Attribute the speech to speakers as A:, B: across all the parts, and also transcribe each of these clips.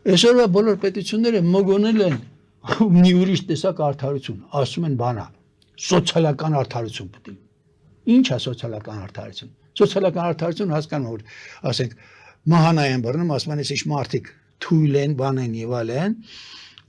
A: Այսօրվա բոլոր պետությունները մոգոնել են մի ուրիշ տեսակ արդարություն, ասում են բանա, սոցիալական արդարություն պետք է։ Ինչ է սոցիալական արդարություն։ Սոցիալական արդարություն հասկանում որ ասենք մահանային բռնում, ասում են ես մարդիկ թույլ են, բան են եւ այլն,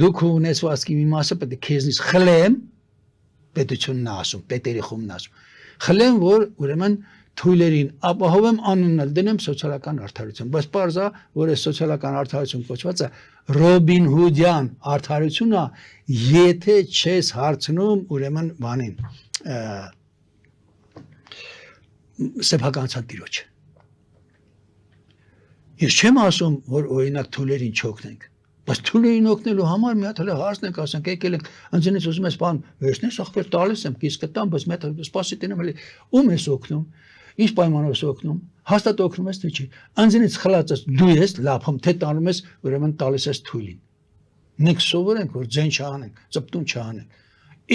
A: դուք ունեցվածքի մի մասը պետք է քեզնից խլեմ, պետությունն ասում, պետերի խումբն ասում։ Խլեմ, որ ուրեմն թույլերին ապահովեմ անուննել դնեմ սոցիալական արդարություն, բայց պարզա, որ այս սոցիալական արդարություն կոչվածը Ռոբին Հուդյան արդարությունն է, եթե չես հարցնում ուրեմն բանին սեփականության տիրոջ։ Ես չեմ ասում, որ օրինակ թույլերին չօգնենք, բայց թույլերին օգնելու համար մի հատ հələ հարցնենք, ասենք եկել ենք, անձնից ուզում ես բան, վերցնես, ախպեր տալիս եմ, կիսկ տամ, բայց մի հատ սպասի տենեմ, էլի ում ես օգնում, ինչ պայմանով ես օգնում, հաստատ օգնում ես թե չի, անձնից խլածած դու ես, լափում, թե տանում ես, ուրեմն տալիս ես թույլին։ Մենք սովորենք, որ ձեն չանենք, ծպտուն չանենք։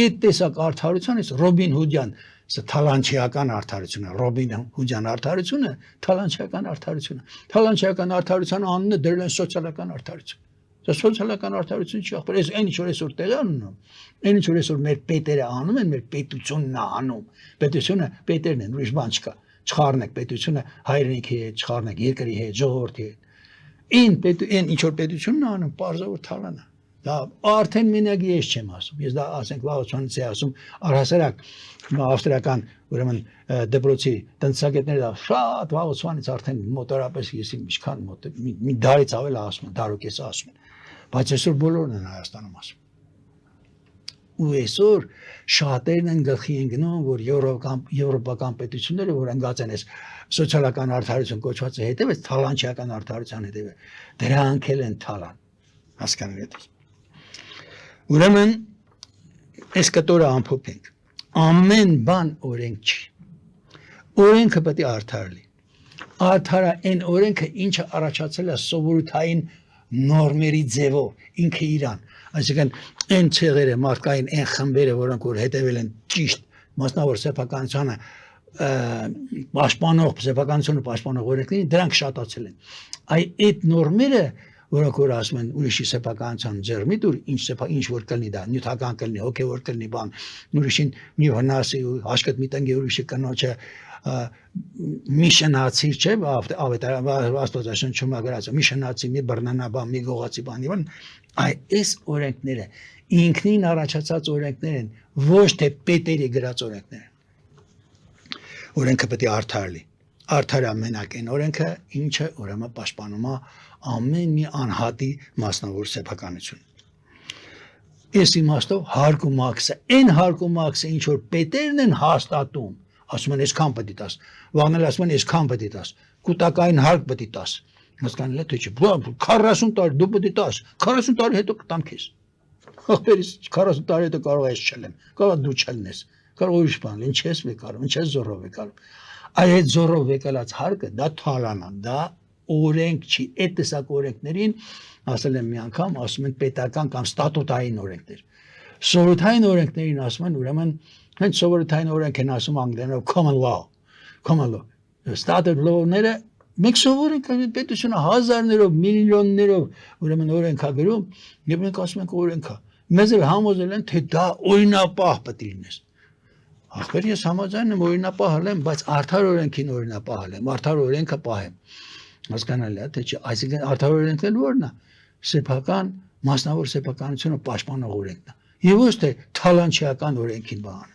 A: Այդ տեսակ արդարությունից Ռոբին Հուդյան, սա թալանչիական արդարությունը, Ռոբին Հուդյան արդարությունը, թալանչիական արդարությունը։ Թալանչիական արդարության անունը դրել են սոցիալական արդարություն։ Դա սոցիալական արդարություն չի, ախպեր, այս այն ինչ որ այսօր տեղի անում, այն ինչ որ այսօր մեր պետերը անում են, մեր պետությունն է անում։ Պետությունը պետերն են, ուրիշ բան չկա։ Չխառնեք պետությունը հայրենիքի հետ, չխառնեք երկրի հետ, ժողովրդի հետ։ Այն ինչ որ պետությունն է անում, պարզավոր թալան է։ Դա արդեն մենակ ես չեմ ասում։ Ես դա ասենք վաղուց ասում առհասարակ ավստրիական ուրեմն դեպրոցի տնտեսագետները դա շատ վաղուց արդեն մոտորապես ես ինչքան մոտ մի դարից ավել ասում են, դարուկես ասում են։ Բայց այսօր բոլորն են Հայաստանում ասում։ Ու այսօր շատերն են գլխի են գնում, որ եվրոպական պետությունները, որ ընկած են այս սոցիալական արդարություն կոչվածը հետևից թալանչիական արդարության հետևը, դրանք էլ են թալան։ Հասկանալի է։ Ուրեմն այս կտորը ամփոփենք։ Ամեն բան օրենք չի։ Օրենքը պետք է արդար լինի։ Արդարը այն օրենքը, ինչը առաջացել է սովորութային նորմերի ձևով, ինքը իրան։ Այսինքն այն ցեղերը, մարդկային այն խմբերը, որոնք որ հետևել են ճիշտ մասնավոր սեփականությանը սեփականությունը պաշտպանող օրենքներին, դրանք շատացել են։ Այդ նորմերը որոնք որ ասում են ուրիշի սեփականության ձեռմի դուր, ինչ որ կլինի դա, նյութական կլինի, հոգևոր կլինի բան, ուրիշին մի վնասի, հաշկդ մի տնգի ուրիշի կնոջը մի շնացի, չէ, Աստվածաշնչում գրած է, մի շնացի, մի բռնանաբան, մի գողացի բան, եւ այս օրենքները ինքնին առաջացած օրենքներ են, ոչ թե պետերի գրած օրենքներ են։ Օրենքը պետք է արդար լինի։ Արդար ամենակ այն օրենքը, ինչը ուրեմն պաշտպանում է ամեն մի անհատի մասնավոր սեփականություն։ Այս իմաստով հարկ ու մաքսը, այն հարկ ու մաքսը, ինչ որ պետերն են հաստատում, ասում են այսքան պետք է տաս, վաղնել ասում են այսքան պետք է տաս, կൂട്ടակային հարկ պետք է տաս։ Հասկանալի է թե չէ։ 40 տարի դու պետք է տաս, 40 տարի հետո կտամ քեզ։ Ախպերից 40 տարի հետո կարող ես չելեմ, կարող դու չելնես, կարող ուրիշ բան, ինչ ես վեկալում, ինչ ես զորով վեկալում։ Այդ զորով վեկալած հարկը դա թալան է, դա օրենք չի, այդ տեսակ օրենքներին ասել եմ մի անգամ, ասում են պետական կամ ստատուտային օրենքներ։ Սովորութային օրենքներին ասում են ուրեմն հենց սովորութային օրենք են ասում անգլերենով common law, statute law-ները մենք սովորենք պետությունը հազարներով, միլիոններով ուրեմն օրենք է գրում, եւ մենք ասում ենք օրենք է։ Մեզ էլ համոզել են, թե դա օրինապահ պետք է լինես։ Ախպեր ես համաձայն եմ օրինապահ եմ, բայց արդար օրենքին օրինապահ եմ, արդար օրենքը պահեմ։ Հասկանալի է թե չէ, այսինքն արդար օրենքն ո՞րն է։ Սեփական, մասնավոր սեփականությունը պաշտպանող օրենքն է։ Եվ ոչ թե թալանչիական օրենքին բան։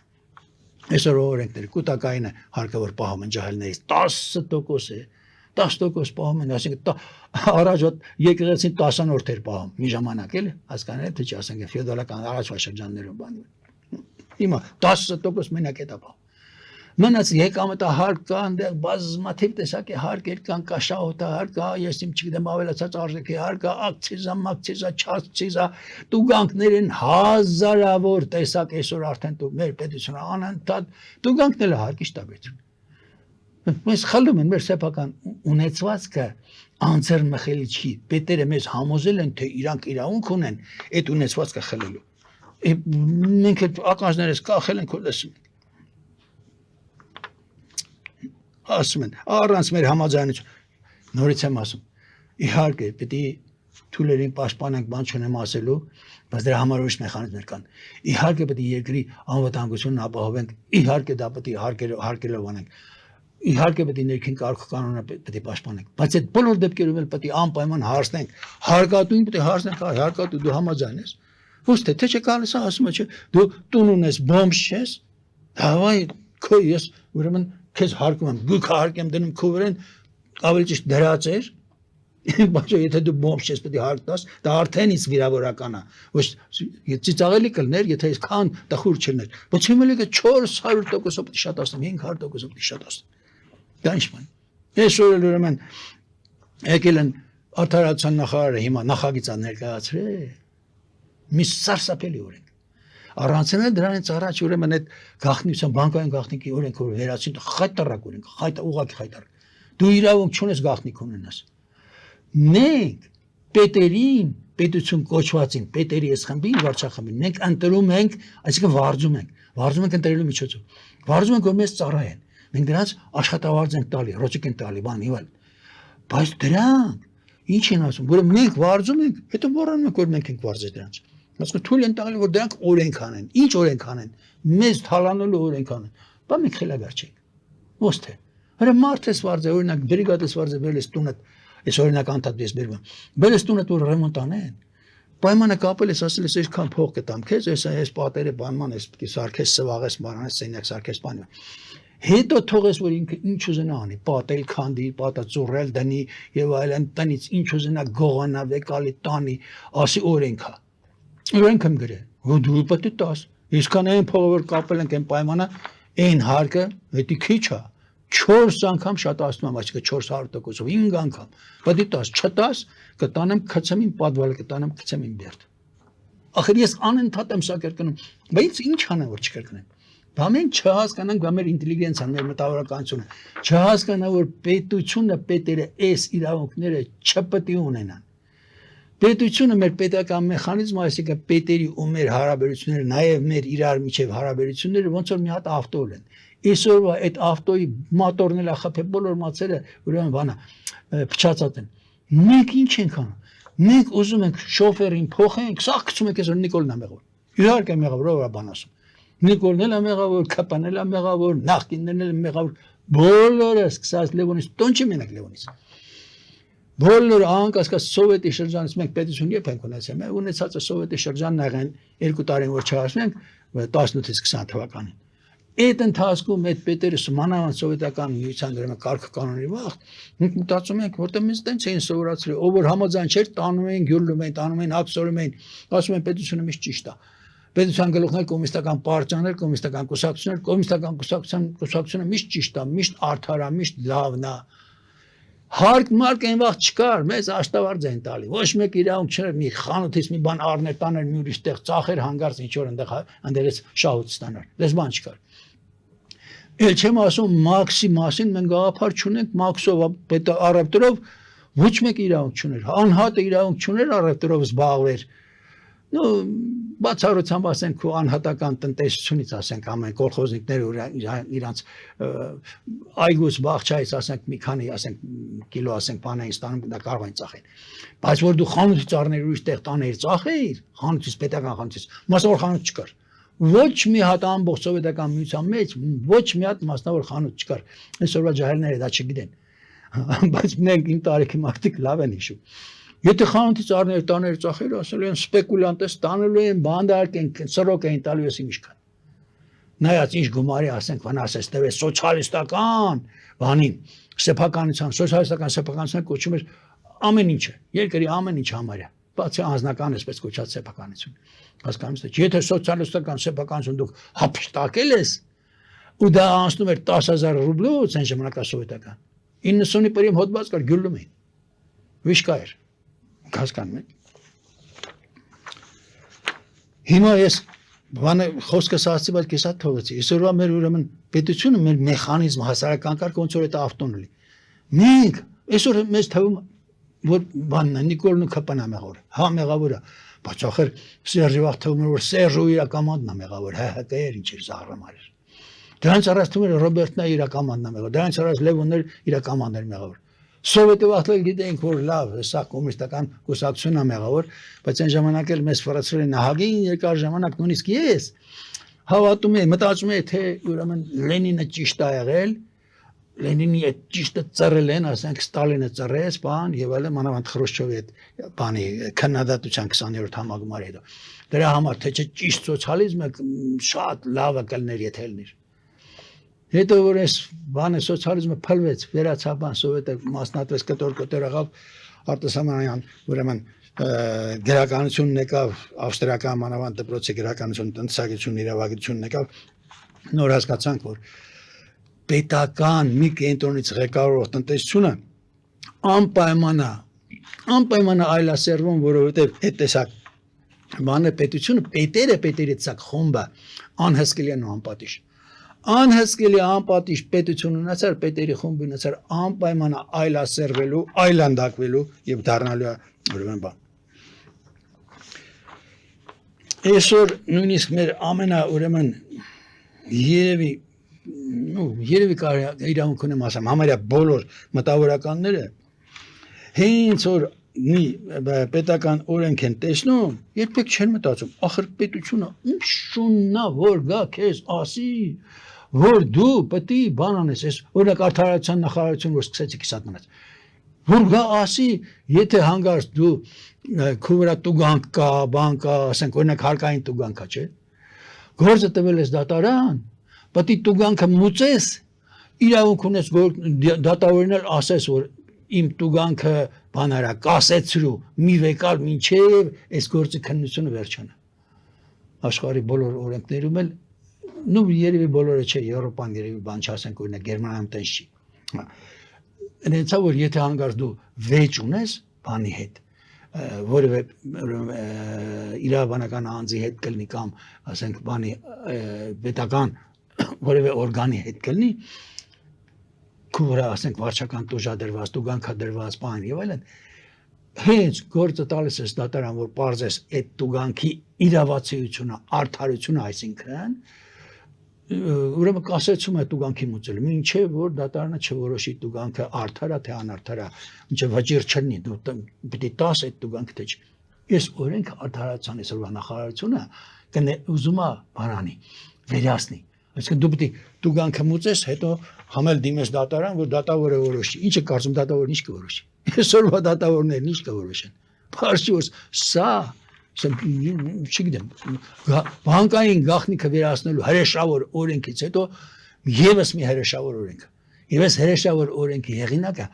A: Այսօր օրենքները կൂട്ടակայինը հարկավոր պահում են ջահելներից 10% է, 10% պահում են, այսինքն առաջ եկեղեցին 10-րդ էր պահում մի ժամանակ էլի, հասկանալի է թե չէ, ասենք ֆեոդալական առաջվա շրջաններում բան։ Հիմա 10% մենակ է դա պահում։ Մնաց եկամտը հարկ կա, այնտեղ բազմաթիվ տեսակի հարկեր կան, կա շահոտահարկ, կա, ես իմ չգիտեմ ավելացած արժեքի հարկ, կա ակցիզա, մակցիզա, չակցիզա, տուգանքներ են հազարավոր տեսակ այսօր արդեն դու մեր պետությունը անընդհատ տուգանքներ է հարկի շտաբեցում։ Մենք խլում են մեր սեփական ունեցվածքը անձեռ մխելի չի։ Պետերը մեզ համոզել են, թե իրանք իրավունք ունեն այդ ունեցվածքը խլելու։ Մենք այդ ականջներս կախել ենք ու լսում ենք։ Ասում են, առանց մեր համաձայնություն, նորից եմ ասում, իհարկե պետք է թուլերին պաշտպանենք, բան չունեմ ասելու, բայց դրա համար ուրիշ մեխանիզմներ կան։ Իհարկե պետք է երկրի անվտանգությունն ապահովենք, իհարկե դա պետք է հարկելով անենք։ Իհարկե պետք է ներքին կարգ-կանոնը պետք է պաշտպանենք, բայց այդ բոլոր դեպքերում էլ պետք է անպայման հարցնենք, հարկատուին պետք է հարցնենք, հարկատու դու համաձայն ես։ Ոչ թե չէ գալիս է ասում է չէ, դու տուն ունես, բոմբ չես, հավայ քո ես ուրեմն քեզ հարկում եմ, գույք հարկեմ դնում քո վրան, ավելի ճիշտ դրած էր, բայց եթե դու բոմբ չես պետք է հարկ տաս, դա արդեն իսկ վիրավորական է։ Ոչ ծիծաղելի կլներ, եթե այսքան տխուր չլներ, բայց հիմա լեգը 400% պետք է շատացնեմ, 500% պետք է շատացնեմ։ Դա ինչ բան։ Այսօր էլ ուրեմն եկել են արդարացան նախարարը հիմա նախագիծ ներկայացրել։ Մի սարսափելի օրենք։ Առանցնել դրանից առաջ ուրեմն այդ գաղտնիության բանկային գաղտնիքի օրենքը որ վերացին խայտարակ օրենք, ուղղակի խայտարակ։ Դու իրավունք չունես գաղտնիք ունենաս։ Մենք պետերին, պետություն կոչվածին, պետերի այս խմբին, վարչախմբին, մենք ընտրում ենք, այսինքն վարձում ենք ընտրելու միջոցով։ Վարձում ենք որ մեզ ծառայեն։ Մենք դրանց աշխատավարձ ենք տալի, ռոճիկ են տալի, բան իվել։ Բայց դրանք ինչ են ասում, որ մենք վարձում ենք, հետո մոռանում ենք որ մենք ենք վարձել դրանց։ Ասում թույլ են տալի որ դրանք օրենք անեն։ Ինչ օրենք անեն։ Մեզ թալանելու օրենք անեն։ Բա մենք խելագար չենք։ Ո՞ս թե։ Հələ մարդես վարձը, օրինակ բրիգադես վարձը վերես տունը, այս օրինակ անդադես բերվում։ Վերես տունը որ ռեմոնտ անեն։ Պայմանը կապել ես ասել ես այսքան փող կտամ քեզ, այս պատերը բանման ես պիտի սարքես, սվաղես, բանանես, սենյակ սարքես, բանը։ Հետո թողես որ ինքը ինչ ուզենա անի, պատել քանդի, պատածուրել դնի եւ այլն, տնից ինչ ուզենա գողանա, վեկալի տանի, ասի օրենքա։ Օրենքը գրե, որ դու պետք է տաս։ Իսկան այն փողը որ կապել ենք այն պայմանը, այն հարկը, դա քիչ է։ 4 անգամ շատացնում եմ, այսինքն 400%-ով 5 անգամ։ Պետք է տաս, չտաս, կտանեմ քցեմին պատվալը, կտանեմ քցեմին բերդ։ Ախր ես անընդհատ եմ սա կրկնում, բայց ինչ անեմ որ չկրկնեմ։ Բա մենք չհասկանանք, բա մեր ինտելիգենցիան, մեր մտավորականությունը, չհասկանա որ պետությունը, պետերը այս իրավունքները չպետք է ունենան։ Պետությունը մեր պետական մեխանիզմը, այսինքն պետերի ու մեր հարաբերությունները, նաև մեր իրար միջև հարաբերությունները ոնց որ մի հատ ավտո են։ Այսօրվա այդ ավտոյի մոտորն էլ ախափե բոլոր մացերը ուրեմն բանա փչացած են։ Մենք ինչ ենք անում։ Մենք ուզում ենք շոֆերին փոխենք, սա գցում ենք այսօր Նիկոլն է մեղավոր։ Իհարկե մեղավոր ով է բան ասում։ Նիկոլն էլ է մեղավոր, Քապանն էլ է մեղավոր, նախկիններն էլ մեղավոր, բոլորը սկսած Լևոնից, տոն չի մենակ Լևոնից։ Բոլորը անկասկած սովետի շրջանից մենք պետություն երբ ենք ունեցել, մենք ունեցածը սովետի շրջանն աղեն 2 տարին որ չհասնենք 18-ից 20 թվականին։ Այդ ընթացքում այդ պետերը մանավանդ սովետական միության դրամը կարգ-կանոնի վաղ մենք մտածում ենք որտեղ մեզ տենց էին սովորացրել, ով որ համաձայն չէր տանում էին, գյուլում էին, տանում էին, ափսորում էին, ասում են պետությունը միշտ ճիշտ է։ Պետության գլուխներ կոմունիստական պարտիաներ, կոմունիստական կուսակցություններ, կոմունիստական կուսակցությունը միշտ ճիշտ է, միշտ արդար է, միշտ լավն է։ Հարկ մարկ այն վաղ չկար, մեզ աշտավարձ են տալի, ոչ մեկ իրավունք չուներ մի խանութից մի բան առներ տաներ մի ուրիշ տեղ ծախեր հանգարց ինչ որ ընդերից շահույթ ստանար, դες բան չկար։ Էլ չեմ ասում մաքսի մասին մենք գաղափար չունենք, մաքսով պետք է առևտրով ոչ մեկ իրավունք չուներ, անհատը իրավունք չուներ առևտրով զբաղվեր։ Ну բացառությամբ ասենք ու անհատական տնտեսությունից ասենք ամեն կոլխոզնիկները իրանց այգուց բաղչայից ասենք մի քանի ասենք կիլո ասենք բանային ստանում դա կարող են ծախել բայց որ դու խանութից առներ ուրիշ տեղ տաներ ծախեիր խանութից պետական խանութից մասնավոր խանութ չկար ոչ մի հատ ամբողջ սովետական միության մեջ ոչ մի հատ մասնավոր խանութ չկար այսօրվա ջահելները դա չգիտեն բայց մենք իմ տարիքի մարդիկ լավ են հիշում Եթե խանութից առներ տաներ ծախեր, ասել են սպեկուլյանտ է ստանելու են, բանդարկ են, սրոկ են տալու ես իմիշքան։ Նայած ինչ գումարի ասենք, վնասես տվես սոցիալիստական, բանին, սեփականության, սոցիալիստական կոչում էր ամեն ինչը, երկրի ամեն ինչ համարյա, բացի անձնական այսպես կոչած սեփականություն։ Հասկանում եք, եթե սոցիալիստական սեփականություն դուք հափշտակել ես, ու դա անցնում էր 10,000 ռուբլուց այն ժամանակասովետական, 90-ի պրիմ հոդված կար գյուլում էին, վիշկա էր։ Հասկանում եք։ Հիմա ես բանը խոսքս ասացի, բայց կեսա թողեցի։ Այսօրվա մեր ուրեմն պետությունը մեր մեխանիզմը հասարակական կարգ ոնց որ այդ ավտոն ունի։ Մենք այսօր մեզ թվում որ բանն է Նիկոլն ու Քապանն է մեղավոր։ Հա մեղավոր է, բայց ախր Սերժի վաղ թվում էր որ Սերժը իր կոմանդն է մեղավոր, ՀՀԿ էր ինչ էր զարմար էր։ Դրանց առաջ թվում էր Ռոբերտն է իր կոմանդն է մեղավոր, դրանց առաջ Լևոնն էր իր կոմանդն էր մեղավոր։ Սովետի վաղտել գիտենք, որ լավ, սա կոմունիստական կուսակցություն է մեղավոր, բայց այն ժամանակ էլ մեզ ֆրացրել են ահագին երկար ժամանակ նույնիսկ ես հավատում եմ, մտածում եմ, թե ուրեմն Լենինը ճիշտ է եղել, Լենինի այդ ճիշտը ծռել են, ասենք Ստալինը ծռեց, բան եւ այլն, մանավանդ Խրուշչովի այդ բանի քննադատության 20-րդ համագումարի հետո։ Դրա համար թե չէ ճիշտ սոցիալիզմը շատ լավ է կլներ եթե լիներ։ Հետո որ այս բանը սոցիալիզմը փլվեց, վերացավ բան սովետը մասնատվեց կտոր եղավ արտասահմանյան, ուրեմն գրականությունն եկավ, ավստրիական մանավանդ դպրոցի գրականություն, տնտեսագիտություն, իրավագիտությունն եկավ, նոր հասկացանք, որ պետական մի կենտրոնից ղեկավարող տնտեսությունը անպայման այլասերվում, որովհետև այդ տեսակ բանը պետությունը, պետերի ցակ խումբը անհսկելի են ու անպատիժ։ Անհսկելի անպատիժ պետություն ունեցար, պետերի խումբ ունեցար անպայման այլասերվելու, այլանդակվելու եւ դառնալու ուրեմն բան։ Այսօր նույնիսկ մեր ամենա ուրեմն երևի կարելի իրավունք ունեմ ասեմ, համարյա բոլոր մտավորականները հենց որ մի պետական օրենք են տեսնում, երբեք չեն մտածում, ախր պետությունը ինչ շուննա որ գա քեզ ասի, որ դու պետք է բան անես, այս օրինակ արդարացան նախարարություն որ սկսեցի կիսատ մնաց, որ գա ասի, եթե հանգարց դու քո վրա տուգանք կա, բան կա, ասենք օրինակ հարկային տուգանք կա, չէ՞։ Գործը տվել ես դատարան, պետք է տուգանքը մուծես, իրավունք ունես որ դատավորին էլ ասես որ իմ տուգանքը բանարա կասեցրու մի վեկալ մինչև այս գործի քննությունը վերջանա։ Աշխարհի բոլոր օրենքներում էլ նու երևի բոլորը չէ, Եվրոպան երևի բան չասենք օրինակ Գերմանիայում տես չի։ Այնեցա որ եթե հանգարց դու վեճ ունես բանի հետ, որևէ իրավաբանական անձի հետ կլինի կամ ասենք բանի պետական որևէ օրգանի հետ կլինի, քուրա ասենք վարչական տուժադրված, տուգանքադրված բան եւ այլն, հենց գործը տալիս ես դատարան, որ պարզես այդ տուգանքի իրավացիությունը, արդարությունը, այսինքն ուրեմն կասեցում է տուգանքի մուծել, մինչև որ դատարանը չորոշի տուգանքը արդար է թե անարդար է, մինչև վճիռ չլինի, դու պիտի տաս այդ տուգանքը թե չէ։ Ես օրենք արդարացան այսօրվա նախարարությունը ուզում է բանանի, վերացնի։ Այսինքն դու պիտի տուգանքը մուծես, հետո համել դիմես դատարան, որ դատավորը որոշի։ Ինչ է կարծում դատավորն ինչ կորոշի։ Այսօրվա դատավորներն ինչ կորոշեն։ Փարշի որ սա չգիտեմ, բանկային գաղտնիքը վերացնելու հրեշավոր օրենքից հետո եւս մի հրեշավոր օրենք։ Եվ այս հրեշավոր օրենքի հեղինակը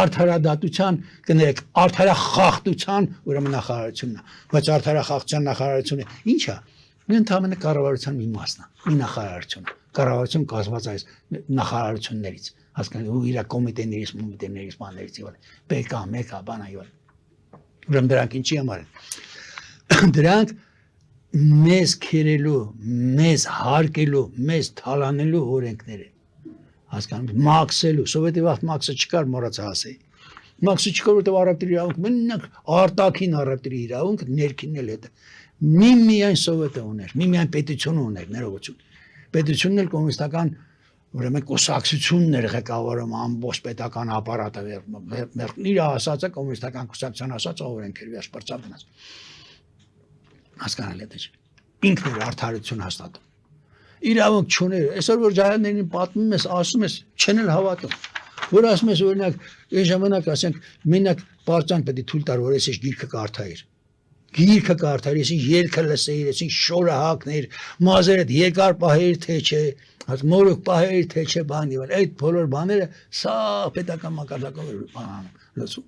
A: արդարադատության, կներեք, արդարախախտության ուրեմն նախարարությունն է, բայց արդարախախտության նախարարությունը ի՞նչ է։ Ընդհանրապես կառավարության մի մասն է, մի նախարարություն։ Կառավարություն կազմված այս նախարարություններից, հասկանալի ու իր կոմիտեներից, բաներից եւ այլն։ ՊԿ, ՄԿ, բան այո։ Ուրեմն դրանք ինչի համար են։ Դրանք մեզ քերելու, մեզ հարկելու, մեզ թալանելու օրենքներ են։ Հասկանում մաքսելու, սովետի վաղ մաքսը չկար, մոռացա ասեի։ Մաքսը չկար, որտեղ առևտրի իրավունք, մենակ արտաքին առևտրի իրավունք, ներքինն էլ հետը։ Միայն սովետը ուներ, միայն պետությունը ուներ, ներողություն։ Պետությունն էլ կոմունիստական ուրեմն կուսակցությունն էր ղեկավարում ամբողջ պետական ապարատը, իր ասածը կոմունիստական կուսակցության ասածը օրենք էր վերջպրծավ գնաց։ Հասկանալի է թե չէ։ Ինքն էր արդարություն հաստատում։ Իրավունք չուներ, այսօր որ ջահելներին պատմում ես, ասում ես, չեն էլ հավատում։ Որ ասում ես օրինակ, այն ժամանակ ասենք, մենակ պարծանք պետք է թույլ տար, որ ես գիրքը կարդայիր։ Գիրքը կարդայիր, ես երգը լսեիր, ես շորը հագնեիր, մազերդ երկար պահեիր թե չէ, մորուք պահեիր թե չէ, բան եւ այդ բոլոր բաները սա պետական մակարդակով լսում։